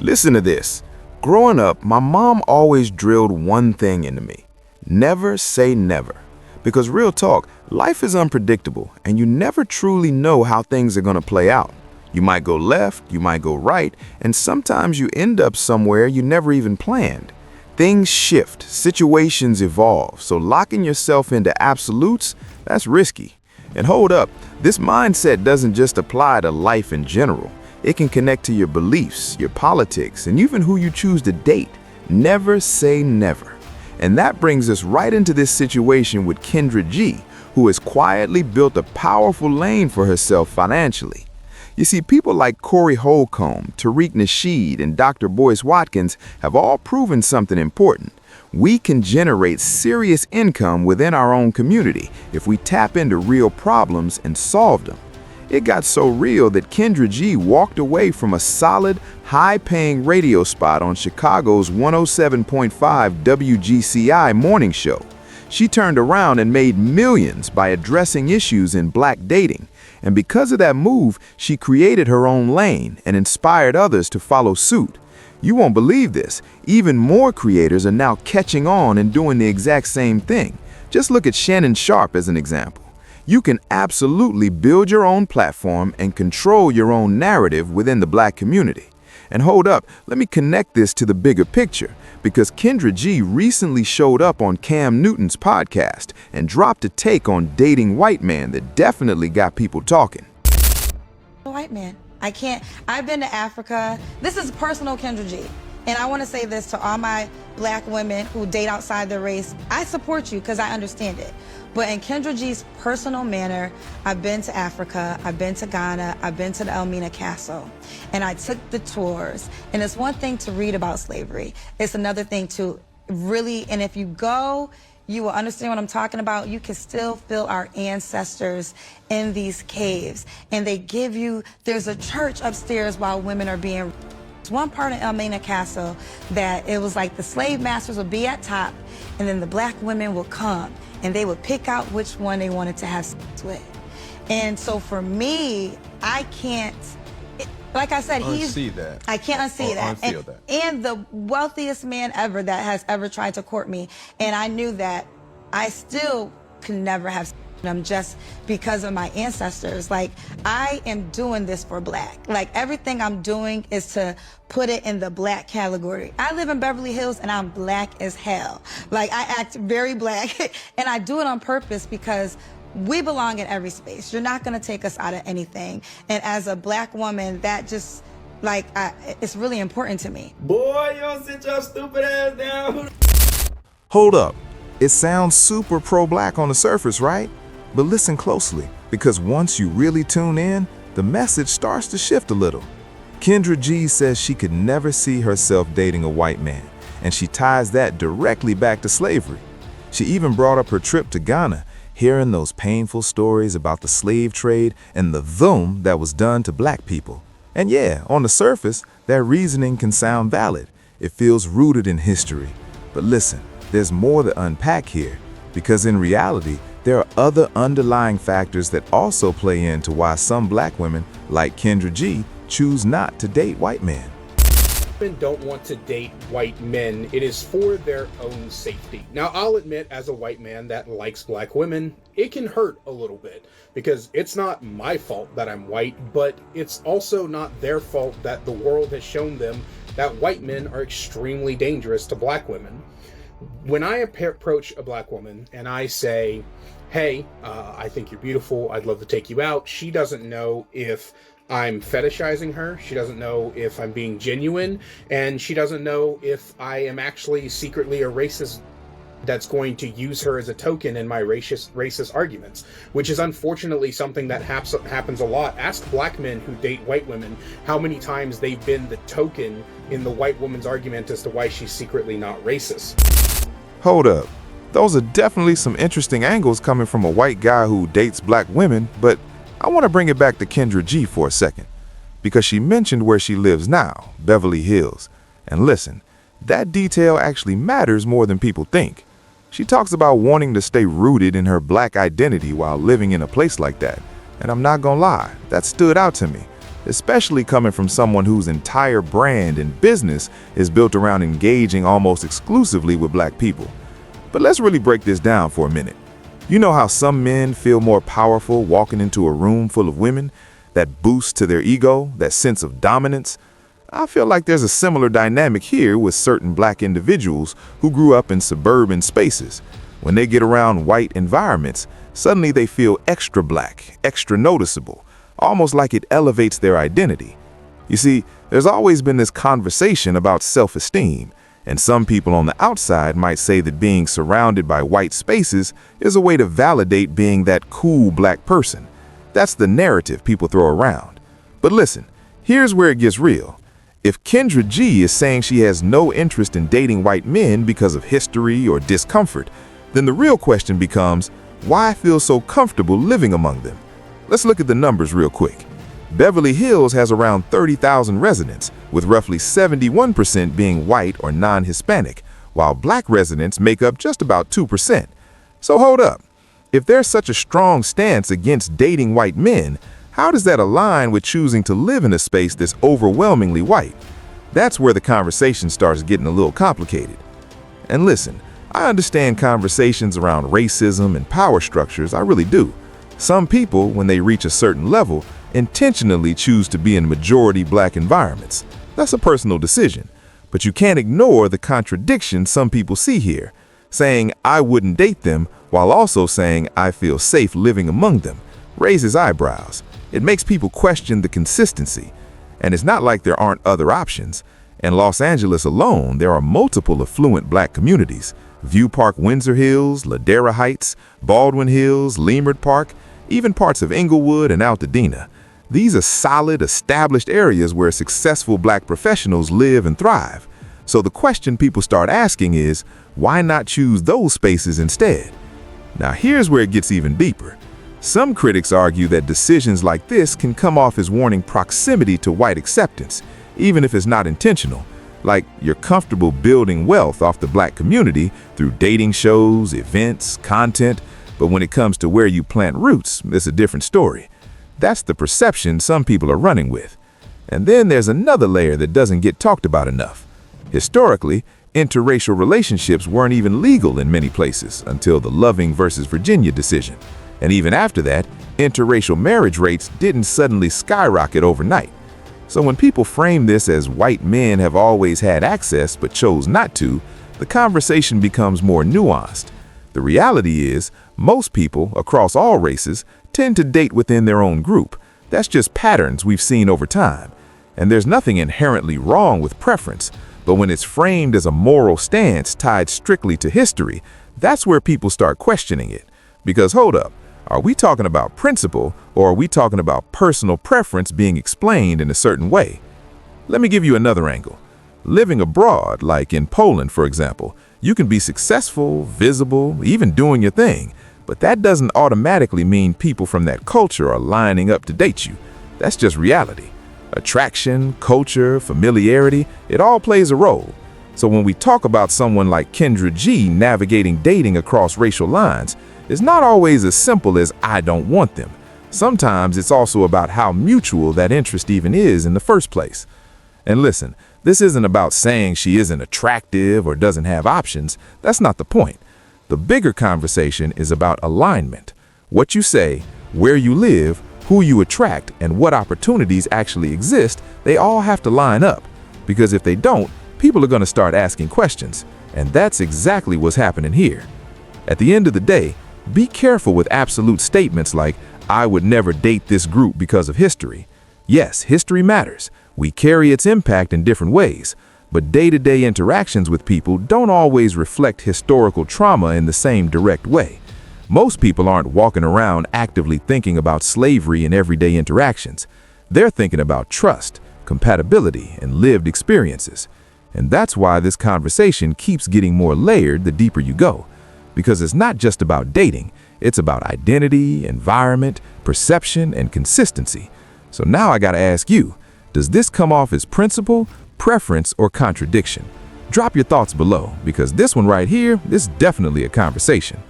Listen to this. Growing up, my mom always drilled one thing into me. Never say never. Because real talk, life is unpredictable and you never truly know how things are going to play out. You might go left, you might go right, and sometimes you end up somewhere you never even planned. Things shift, situations evolve, so locking yourself into absolutes, that's risky. And hold up, this mindset doesn't just apply to life in general. It can connect to your beliefs, your politics, and even who you choose to date. Never say never. And that brings us right into this situation with Kendra G, who has quietly built a powerful lane for herself financially. You see, people like Corey Holcomb, Tariq Nasheed, and Dr. Boyce Watkins have all proven something important. We can generate serious income within our own community if we tap into real problems and solve them. It got so real that Kendra G walked away from a solid, high-paying radio spot on Chicago's 107.5 WGCI morning show. She turned around and made millions by addressing issues in black dating. And because of that move, she created her own lane and inspired others to follow suit. You won't believe this. Even more creators are now catching on and doing the exact same thing. Just look at Shannon Sharp as an example. You can absolutely build your own platform and control your own narrative within the black community. And hold up, let me connect this to the bigger picture, because Kendra G recently showed up on Cam Newton's podcast and dropped a take on dating white men that definitely got people talking. White man. I've been to Africa. This is personal Kendra G. And I want to say this to all my black women who date outside their race. I support you because I understand it. But in Kendra G's personal manner, I've been to Africa, I've been to Ghana, I've been to the Elmina Castle, and I took the tours. And it's one thing to read about slavery. It's another thing to really, and if you go, you will understand what I'm talking about. You can still feel our ancestors in these caves. And they give you, there's a church upstairs while women are being, one part of Elmina Castle that it was like the slave masters would be at top, and then the black women would come and they would pick out which one they wanted to have sex with. And so for me, I can't, like I said, unsee that. I can't unsee that. Unfeel that. And the wealthiest man ever that has ever tried to court me. And I knew that I still could never have sex with him just because of my ancestors. Like, I am doing this for black. Like, everything I'm doing is to put it in the black category. I live in Beverly Hills and I'm black as hell. Like, I act very black and I do it on purpose because we belong in every space. You're not gonna take us out of anything. And as a black woman, that just, like, it's really important to me. Boy, you don't sit your stupid ass down. Hold up. It sounds super pro-black on the surface, right? But listen closely, because once you really tune in, the message starts to shift a little. Kendra G says she could never see herself dating a white man, and she ties that directly back to slavery. She even brought up her trip to Ghana, hearing those painful stories about the slave trade and the doom that was done to black people. And yeah, on the surface, that reasoning can sound valid. It feels rooted in history. But listen, there's more to unpack here, because in reality, there are other underlying factors that also play into why some black women, like Kendra G, choose not to date white men. Women don't want to date white men. It is for their own safety. Now, I'll admit, as a white man that likes black women, it can hurt a little bit because it's not my fault that I'm white, but it's also not their fault that the world has shown them that white men are extremely dangerous to black women. When I approach a black woman and I say, hey, I think you're beautiful, I'd love to take you out, she doesn't know if I'm fetishizing her, she doesn't know if I'm being genuine, and she doesn't know if I am actually secretly a racist that's going to use her as a token in my racist arguments, which is unfortunately something that happens a lot. Ask black men who date white women how many times they've been the token in the white woman's argument as to why she's secretly not racist. Hold up. Those are definitely some interesting angles coming from a white guy who dates black women, but I want to bring it back to Kendra G for a second, because she mentioned where she lives now, Beverly Hills. And listen, that detail actually matters more than people think. She talks about wanting to stay rooted in her black identity while living in a place like that. And I'm not gonna lie, that stood out to me. especially coming from someone whose entire brand and business is built around engaging almost exclusively with black people. But let's really break this down for a minute. You know how some men feel more powerful walking into a room full of women? That boost to their ego, that sense of dominance? I feel like there's a similar dynamic here with certain black individuals who grew up in suburban spaces. When they get around white environments, suddenly they feel extra black, extra noticeable, almost like it elevates their identity. You see, there's always been this conversation about self-esteem, and some people on the outside might say that being surrounded by white spaces is a way to validate being that cool black person. That's the narrative people throw around. But listen, here's where it gets real. If Kendra G is saying she has no interest in dating white men because of history or discomfort, then the real question becomes, why feel so comfortable living among them? Let's look at the numbers real quick. Beverly Hills has around 30,000 residents, with roughly 71% being white or non-Hispanic, while black residents make up just about 2%. So hold up. If there's such a strong stance against dating white men, how does that align with choosing to live in a space that's overwhelmingly white? That's where the conversation starts getting a little complicated. And listen, I understand conversations around racism and power structures, I really do. Some people, when they reach a certain level, intentionally choose to be in majority black environments. That's a personal decision. But you can't ignore the contradiction some people see here, saying I wouldn't date them while also saying I feel safe living among them, raises eyebrows. It makes people question the consistency. And it's not like there aren't other options. In Los Angeles alone, there are multiple affluent black communities: View Park, Windsor Hills, Ladera Heights, Baldwin Hills, Leimert Park, even parts of Inglewood and Altadena. These are solid, established areas where successful black professionals live and thrive. So the question people start asking is, why not choose those spaces instead? Now here's where it gets even deeper. Some critics argue that decisions like this can come off as wanting proximity to white acceptance, even if it's not intentional. Like you're comfortable building wealth off the black community through dating shows, events, content, but when it comes to where you plant roots, it's a different story. That's the perception some people are running with. And then there's another layer that doesn't get talked about enough. Historically, interracial relationships weren't even legal in many places until the Loving versus Virginia decision. And even after that, interracial marriage rates didn't suddenly skyrocket overnight. So when people frame this as white men have always had access but chose not to, the conversation becomes more nuanced. The reality is, most people across all races tend to date within their own group. That's just patterns we've seen over time. And there's nothing inherently wrong with preference, but when it's framed as a moral stance tied strictly to history, that's where people start questioning it. Because hold up, are we talking about principle, or are we talking about personal preference being explained in a certain way? Let me give you another angle. Living abroad, like in Poland, for example, you can be successful, visible, even doing your thing, but that doesn't automatically mean people from that culture are lining up to date you. That's just reality. Attraction, culture, familiarity, it all plays a role. So when we talk about someone like Kendra G navigating dating across racial lines, it's not always as simple as I don't want them. Sometimes it's also about how mutual that interest even is in the first place. And listen, this isn't about saying she isn't attractive or doesn't have options. That's not the point. The bigger conversation is about alignment. What you say, where you live, who you attract, and what opportunities actually exist, they all have to line up. Because if they don't, people are going to start asking questions. And that's exactly what's happening here. At the end of the day, be careful with absolute statements like, I would never date this group because of history. Yes, history matters. We carry its impact in different ways. But day-to-day interactions with people don't always reflect historical trauma in the same direct way. Most people aren't walking around actively thinking about slavery in everyday interactions. They're thinking about trust, compatibility, and lived experiences. And that's why this conversation keeps getting more layered the deeper you go. Because it's not just about dating, it's about identity, environment, perception, and consistency. So now I gotta ask you, does this come off as principle, preference, or contradiction? Drop your thoughts below, because this one right here is definitely a conversation.